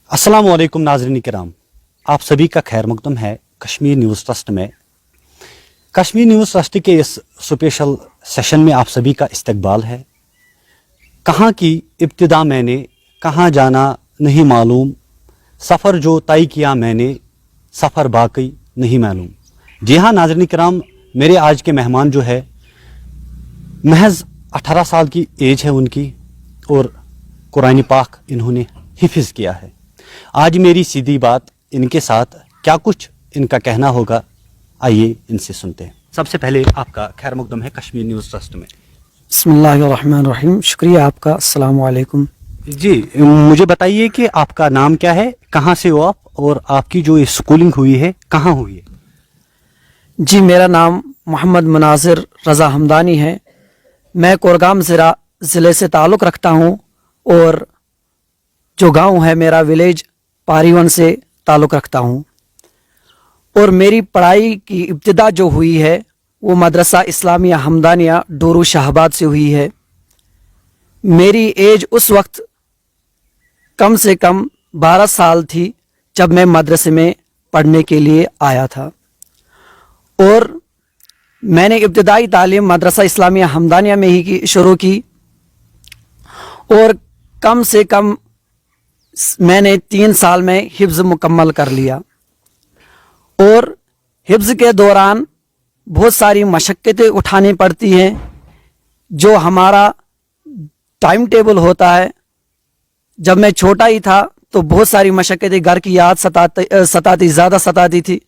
अस्सलामुअलैकुम नाज़रीन किराम, आप सभी का खैर मकदम है कश्मीर न्यूज़ ट्रस्ट में। कश्मीर न्यूज़ ट्रस्ट के इस स्पेशल सेशन में आप सभी का इस्तकबाल है। कहाँ की इब्तिदा मैंने, कहाँ जाना नहीं मालूम, सफ़र जो तय किया मैंने, सफ़र बाकी नहीं मालूम। जी हाँ नाज़रीन किराम, मेरे आज के मेहमान जो है महज 18 साल की एज है उनकी और कुरान पाक इन्होंने हिफ्ज़ किया है। आज मेरी सीधी बात इनके साथ क्या कुछ इनका कहना होगा, आइए इनसे सुनते हैं। सबसे पहले आपका खैर मकदम है कश्मीर न्यूज़ ट्रस्ट में। बिस्मिल्लाहिर्रहमानिर्रहीम, शुक्रिया आपका। अस्सलाम वालेकुम। जी, मुझे बताइए कि आपका नाम क्या है, कहाँ से हो आप, और आपकी जो स्कूलिंग हुई है कहाँ हुई है? जी, मेरा नाम मोहम्मद मुनाजिर रज़ा हमदानी है। मैं कोरगाम ज़िले से ताल्लुक़ रखता हूँ और जो गांव है मेरा विलेज पारीवन से ताल्लुक़ रखता हूँ। और मेरी पढ़ाई की इब्तिदा जो हुई है वो मदरसा इस्लामिया हमदानिया डोरू शाहबाद से हुई है। मेरी एज उस वक्त कम से कम 12 साल थी जब मैं मदरसे में पढ़ने के लिए आया था। और मैंने इब्तिदाई तालीम मदरसा इस्लामिया हमदानिया में ही शुरू की और कम से कम मैंने 3 साल में हिफ्ज़ मुकम्मल कर लिया। और हिफ्ज़ के दौरान बहुत सारी मशक्क़तें उठानी पड़ती हैं। जो हमारा टाइम टेबल होता है, जब मैं छोटा ही था तो बहुत सारी मशक्क़तें, घर की याद ज़्यादा सताती थी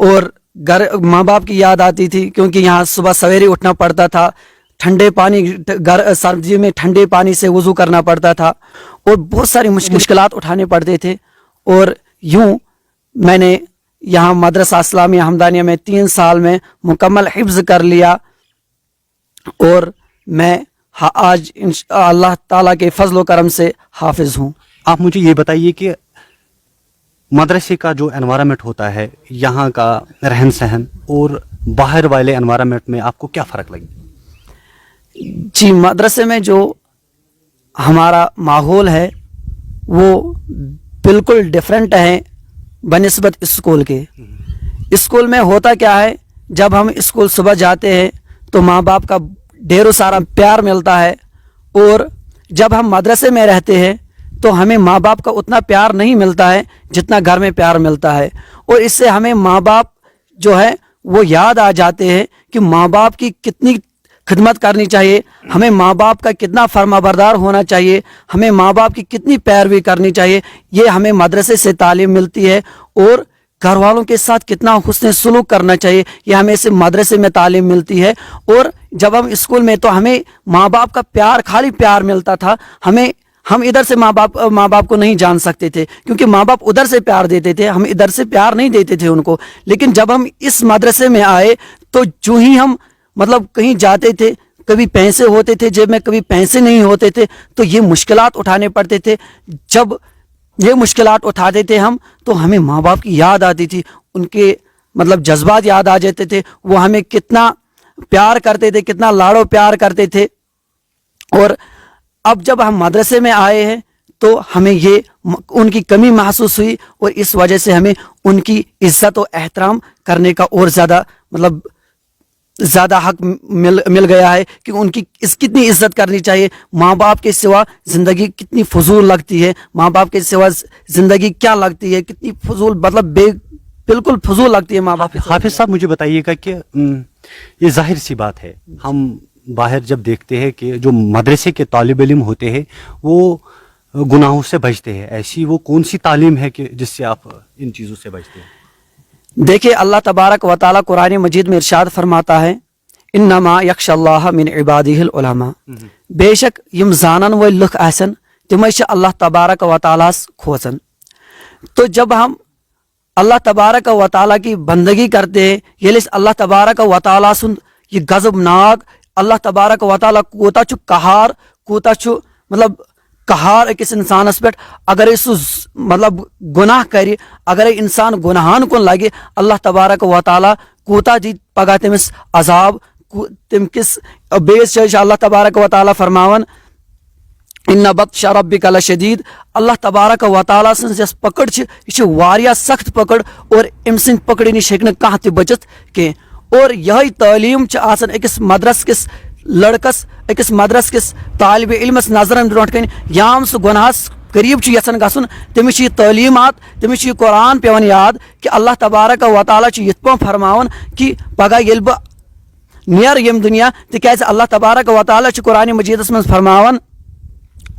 और घर माँ बाप की याद आती थी, क्योंकि यहाँ सुबह सवेरे उठना पड़ता था, ठंडे पानी घर सर्दी में ठंडे पानी से वज़ू करना पड़ता था और बहुत सारी मुश्किलात उठाने पड़ते थे। और यूँ मैंने यहाँ मदरसा इस्लामिया हमदानिया में 3 साल में मुकम्मल हिफ्ज़ कर लिया और मैं आज अल्लाह ताला के फजल व करम से हाफिज़ हूँ। आप मुझे ये बताइए कि मदरसे का जो एनवायरनमेंट होता है, यहाँ का रहन सहन और बाहर वाले एनवायरनमेंट में आपको क्या फ़र्क लगे? जी, मदरसे में जो हमारा माहौल है वो बिल्कुल डिफरेंट है बनिस्बत स्कूल के। स्कूल में होता क्या है, जब हम स्कूल सुबह जाते हैं तो माँ बाप का ढेरों सारा प्यार मिलता है, और जब हम मदरसे में रहते हैं तो हमें माँ बाप का उतना प्यार नहीं मिलता है जितना घर में प्यार मिलता है। और इससे हमें माँ बाप जो है वो याद आ जाते हैं कि माँ बाप की कितनी खिदमत करनी चाहिए, हमें माँ बाप का कितना फरमाबरदार होना चाहिए, हमें माँ बाप की कितनी पैरवी करनी चाहिए। ये हमें मदरसे से तालीम मिलती है। और घर वालों के साथ कितना हुस्न सलूक करना चाहिए, ये हमें इस मदरसे में तालीम मिलती है। और जब हम स्कूल में तो हमें माँ बाप का प्यार, खाली प्यार मिलता था। हम इधर से माँ बाप को नहीं जान सकते थे, क्योंकि माँ बाप उधर से प्यार देते थे, हम इधर से प्यार नहीं देते थे उनको। लेकिन जब हम इस मदरसे में आए तो जो ही हम कहीं जाते थे, कभी पैसे होते थे जेब में, कभी पैसे नहीं होते थे, तो ये मुश्किलात उठाने पड़ते थे। जब ये मुश्किलात उठाते थे हम, तो हमें माँ बाप की याद आती थी, उनके जज्बात याद आ जाते थे, वो हमें कितना प्यार करते थे, कितना लाड़ो प्यार करते थे। और अब जब हम मदरसे में आए हैं तो हमें ये उनकी कमी महसूस हुई, और इस वजह से हमें उनकी इज्जत और एहतराम करने का और ज़्यादा हक मिल गया है कि उनकी कितनी इज्जत करनी चाहिए। माँ बाप के सिवा ज़िंदगी कितनी फजूल लगती है, माँ बाप के सिवा ज़िंदगी क्या लगती है, कितनी फजूल, बिल्कुल फजूल लगती है माँ बाप। हाफिज़ साहब, मुझे बताइएगा कि ये जाहिर सी बात है, हम बाहर जब देखते हैं कि जो मदरसे के तालिब इल्म होते हैं वो गुनाहों से बचते हैं, ऐसी वो कौन सी तालीम है कि जिससे आप इन चीज़ों से बचते हैं? देखिए, अल्लाह तबारक व तआला कुरान मजीद में इरशाद फरमाता है, इन्नमा यख्शल्लाह मिन इबादिहिल उलमा। बेशक यम जानन व लुख आसन तिम छ अल्लाह तबारक व तआला खोजन। तो जब हम अल्लाह तबारक व तआला की बंदगी करते हैं, ये अल्लाह तबारक व तआला सुन ये गजबनाक, अल्लाह तबारक व तआला कोता छु कहार, कोता छु कहार अकिस इंसानस पे, अगर गुनाह करे, अगर इंसान गुनाहान कुन लगे, अल्लाह तबारक व तआला कोता दी पगा तमिस अजाब, तम किस बेस अल्लाह तबारक व तआला फरमावन इन बत्श रब्बिक लशदीद अल्लाह तबारक व तआला सन्ज यस पकड़ छ यह वारिया सख्त पकड़ और अम सन्द पकड़ नश हेक कह त बचित के और यही तालीम छ आसान अकिस मदरस किस लड़कस अकिस मदरस किस तालिब इल्मस नजरन ब्रोट कन याम सह गुनाहस करीब यसन गसन तमिस यह तालीमात तमिस यह कुरान पेवन याद कि अल्लाह तबारक व तआला छ यथ पन फरमावन कि पगह येल बह नेर यम दुनिया तिकाज अल्लाह तबारक व तआला छ कुरान मजीदस मज फरमावन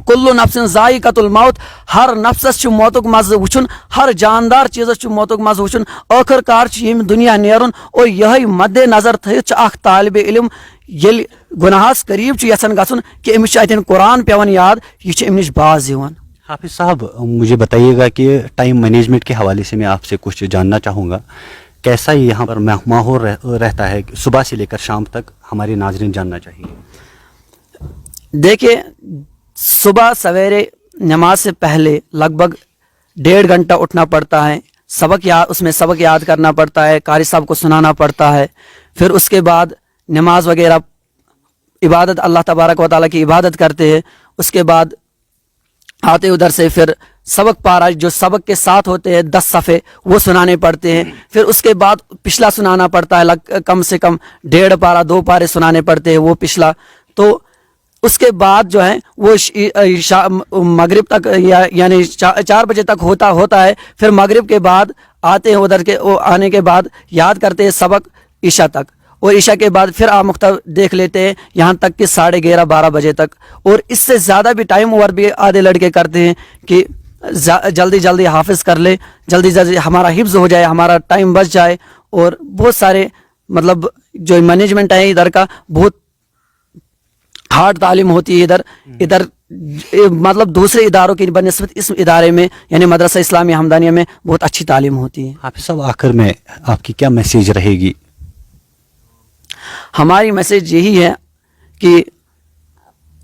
कुल्लु नफ्सिन ज़ाइक़तुल मौत हर नफ्सस मौतुक मज़ वुचुन हर जानदार चीज़स मौतुक मज़ वुचुन आखिरकार यम दुनिया नेरुन और यही मद्दे नजर थित तालिब इल्म येल गुनाहस करीब यसन गसन कि अमिस अतन कुरान पेवन याद यह अम नश बाज यिवान। हाफिज साहब, मुझे बताइएगा कि टाइम मैनेजमेंट के हवाले से मैं आपसे कुछ जानना चाहूँगा, कैसा यहाँ पर माहौल रहता है सुबह से लेकर शाम तक, हमारे नाज़रीन जानना चाहेंगे। देखिए, सुबह सवेरे नमाज से पहले लगभग 1.5 घंटा उठना पड़ता है, उसमें सबक याद करना पड़ता है, कारी साहब को सुनाना पड़ता है, फिर उसके बाद नमाज वगैरह इबादत अल्लाह तबारक व तआला की इबादत करते हैं। उसके बाद आते उधर से फिर सबक पारा जो सबक के साथ होते हैं 10 सफ़े वो सुनाने पड़ते हैं, फिर उसके बाद पिछला सुनाना पड़ता है, कम से कम 1.5 पारा 2 पारे सुनाने पड़ते हैं वो पिछला। तो उसके बाद जो है वो मगरिब तक यानी 4 बजे तक होता है। फिर मगरिब के बाद आते हैं उधर के आने के बाद याद करते हैं सबक ईशा तक, और ईशा के बाद फिर आमुख्ता देख लेते हैं यहाँ तक कि 11:30-12 बजे तक। और इससे ज़्यादा भी टाइम ओवर भी आधे लड़के करते हैं कि जल्दी जल्दी हाफिज़ कर ले, जल्दी जल्दी हमारा हिफ्ज़ हो जाए, हमारा टाइम बच जाए। और बहुत सारे मतलब जो मैनेजमेंट है इधर का बहुत हार्ड तालीम होती है इधर मतलब दूसरे इदारों की बनिस्बत इस इदारे में यानी मदरसा इस्लामी हमदानिया में बहुत अच्छी तालीम होती है। हाफिज साहब, आखिर में आपकी क्या मैसेज रहेगी? हमारी मैसेज यही है कि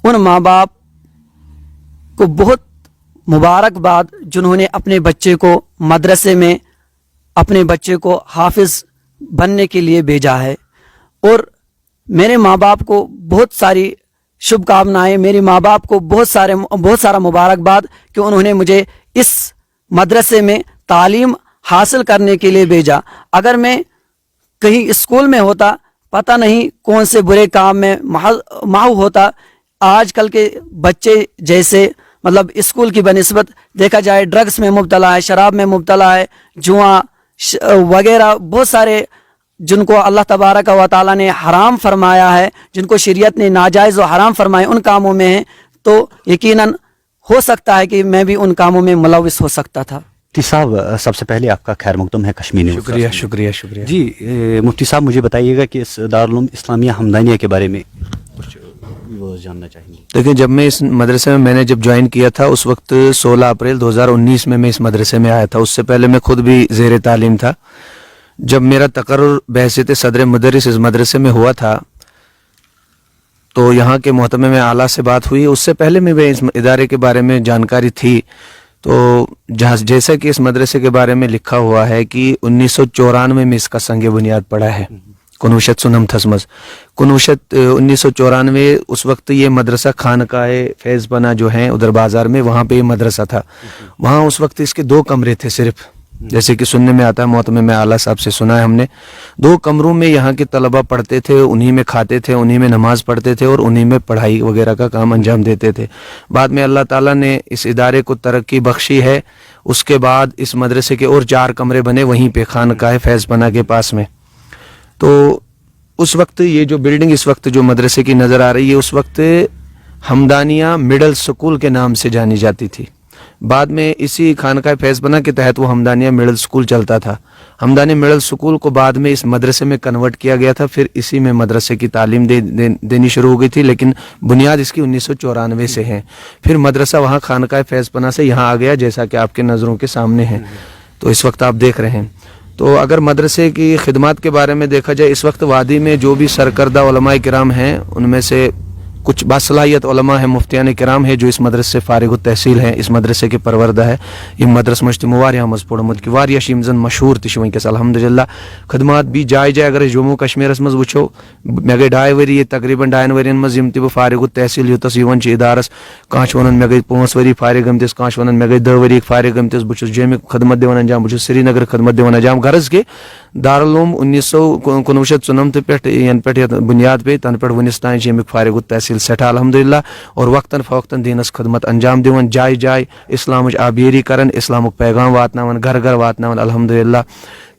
उन माँ बाप को बहुत मुबारकबाद जिन्होंने अपने बच्चे को मदरसे में अपने बच्चे को हाफिज़ बनने के लिए भेजा है, और मेरे माँ बाप को बहुत सारी शुभकामनाएं, मेरे माँ बाप को बहुत सारा मुबारकबाद कि उन्होंने मुझे इस मदरसे में तालीम हासिल करने के लिए भेजा। अगर मैं कहीं स्कूल में होता पता नहीं कौन से बुरे काम में माहू होता। आजकल के बच्चे जैसे मतलब स्कूल की बनिस्बत देखा जाए ड्रग्स में मुब्तला है, शराब में मुब्तला है, जुआ वगैरह बहुत सारे जिनको अल्लाह तबारक व तआला ने हराम फरमाया है, जिनको शरीयत ने नाजायज़ और हराम फरमाए उन कामों में है, तो यकीनन हो सकता है कि मैं भी उन कामों में मुलविस हो सकता था। मुफ्ती साहब, सबसे पहले आपका खैर मकदम है कश्मीर न्यूज़। शुक्रिया जी मुफ्ती साहब, मुझे बताइएगा कि इस दारुल उलूम इस्लामिया हमदानिया के बारे में कुछ वो जानना चाहेंगे। देखिए, जब मैं इस मदरसे में मैंने जब ज्वाइन किया था उस वक्त 16 अप्रैल 2019 में मैं इस मदरसे में आया था। उससे पहले मैं खुद भी ज़ेर तालीम था। जब मेरा तकर्रुर बहैसियत सदर मुदर्रिस इस मदरसे में हुआ था तो यहाँ के मोहतमे में आला से बात हुई। उससे पहले में इस इदारे के बारे में जानकारी थी। तो जैसा कि इस मदरसे के बारे में लिखा हुआ है कि 1994 में इसका संग बुनियाद पड़ा है, कुनूशत सुनम थसमस कुनूशत 1994। उस वक्त ये मदरसा खानकाए फैज़ पना जो है उधर बाज़ार में, वहाँ पे ये मदरसा था। वहाँ उस वक्त इसके 2 कमरे थे सिर्फ, जैसे कि सुनने में आता है, मोहतमे में आला साहब से सुना है हमने। 2 कमरों में यहाँ के तलबा पढ़ते थे, उन्हीं में खाते थे, उन्हीं में नमाज पढ़ते थे और उन्हीं में पढ़ाई वगैरह का काम अंजाम देते थे। बाद में अल्लाह ताला ने इस इदारे को तरक्की बख्शी है। उसके बाद इस मदरसे के और 4 कमरे बने वहीं पे खानकाए फैज़ पना के पास में। तो उस वक्त ये जो बिल्डिंग इस वक्त जो मदरसे की नज़र आ रही है उस वक्त हमदानिया मिडल स्कूल के नाम से जानी जाती थी। बाद में इसी खानकाए फैज़ पना के तहत वो हमदानिया मिडल स्कूल चलता था। हमदानिया मिडल स्कूल को बाद में इस मदरसे में कन्वर्ट किया गया था। फिर इसी में मदरसे की तालीम देनी शुरू हो गई थी, लेकिन बुनियाद इसकी 1994 से है। फिर मदरसा वहाँ खानकाए फैज़ पना से यहाँ आ गया, जैसा कि आपके नज़रों के सामने है। तो इस वक्त आप देख रहे हैं। तो अगर मदरसे की खिदमत के बारे में देखा जाए, इस वक्त वादी में जो भी सरकर्दा उलमाए किराम हैं उनमें से कुछ बासलाहियत उलमा है, मुफ्तियान किराम है जो इस मदरसे से फारिग तहसील है, इस मदरसे के परवरदा है। यह मदरस मज तमो वारिया मज पोड़मुत कि वारिया यम जन मशहूर तश वनकस अल्हम्दुलिल्लाह खदमात भी जाय जाय अगर जम्मू कश्मीर मज वुचो मे गई 2 वरी तकरीबन 2 वरियन मज यम तह फारिग तहसील युतस यवन इदारस कह वन मे गई 5 वरी फारिग गमतिस कह वन मे गई 2 वरी फारिग गमतिस बहुत जम्मू खदमत दिवन अंजाम बहुत श्रीनगर खदमत दिवन अंजाम गर्ज के दारुल उलूम 1994 पे बुनियाद पे तन पे वनिस तान यमिक फारिग तहसील सठा अल्हम्दुलिल्लाह और वक्तन फवक्तन दीनस खदमत अंजाम दिवन जाय जाय इस्लाम आबियरी करन इस्लाम पैगाम वातनावन घर घर वातनावन अल्हम्दुलिल्लाह।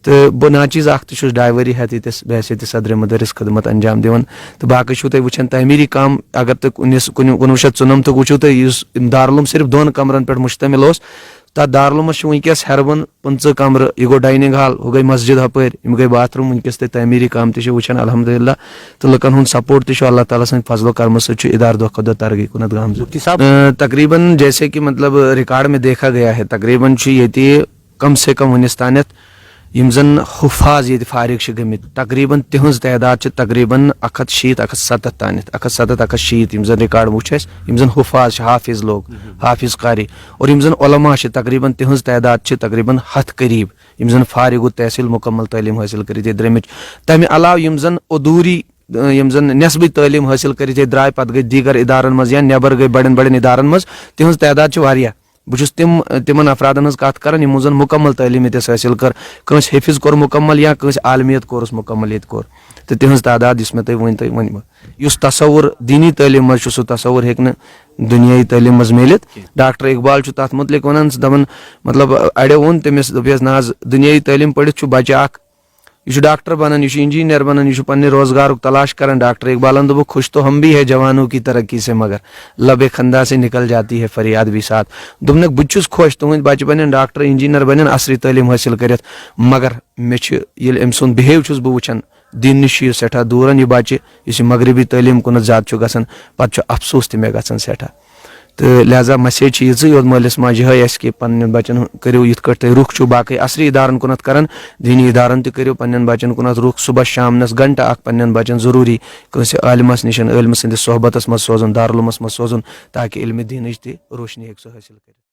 तो बह नाचीज अख तुस 2 वरी हतीस बहसीत सदर मदरस खदमत अंजाम दिवन। तो बाकी छो तुम वुचन तमीरी काम अगर तुम 1994 वुचो तुम दारुल उलूम सिर्फ 2 कमरन पे मुश्तमिल उस तथ दारुलूमस वनकस हेरबन 15 कमर यह गो डाइनिंग हॉल वह गई मस्जिद हपर यम गई बाथरूम वनकस तमीरी काम तह वुचन अल्हम्दुलिल्लाह। तो लुकन हुंद सपोर्ट तह अल्लाह ताला सद फजलो करम सद इदार दो खुद तरक्की कुनत गामज। तकरीबन जैसे कि मतलब रिकॉर्ड में देखा गया है तकरीबन ये कम से कम वनिस तानत यम जन हुफाज ये फारिग गमित तकरीबन तिहज तादाद तकरीबन 160 170 तानत 170 160 यम जन रिकॉर्ड वुच यम जन हुफाज हाफिज लोग हाफिज कारी और यम जन उलमा तकरीबन तिहज तादाद तकरीबन 100 करीब यम जन फारिग तहसील मुकम्मल तालीम हासिल कर द्रमित। तमि अलाव यम जन अधूरी यम जन नस्बी तालीम हासिल कर द्राय पे गई दीगर इदारन मज या नेबर गई बड़न बड़न इदारन मज तिहज तादाद वारिया। बहुत तिमन अफरादन कत कर यमो जन मुकम्मल तालीम ये हासिल कर कंस हिफिज कोर मुकम्मल या कंस आलमियत कोरस मुकम्मल ये कोर तो तिहज तादाद मे तुम वन उस तस्वुर दीनी तालीम मज सह तस्वुर हेक दुनियाई तालीम मज मिलित। डॉक्टर इकबाल तथ मुतलिक वन दपन मतलब अड़ो वोन तमिस दस ना दुनियाई तालीम पढ़ित बच्चे अख यह डॉक्टर बनन यह इंजीनियर बनन यह पन्ने रोजगार तलाश करन। डॉक्टर इकबालन दोप खुश तो हम भी है जवानों की तरक्की से मगर लबे खंदा से निकल जाती है फरियाद भी साथ। दुमनक बुछुस खुश तुहद बच्चे बन डॉक्टर इंजीनियर बन असरी तालीम हासिल कर मगर मे अम सुंद बिहेव छुस बह वुचन दिन नश सठा दूरन यह बच्चे इस मगरबी तालीम कुन ज्यादा गसान पे अफसोस तमें गसान सठा। तो लिहाजा मैसेज ये मालिस माज ये कि पन्न बचन करो ये रुख बाकी असरी इदारन कुनत करन दीनी इदारन तरो पन्न बचन कुनत रुख सुबह शामनस घंटा अख पन्न बचन जरूरी कंस आलिमस निश इल्म सन्दस सोहबतस मज सोजन दारुल उलूमस मज सोजन ताकि इल्म दीनच रोशनी हेक सो हासिल कर।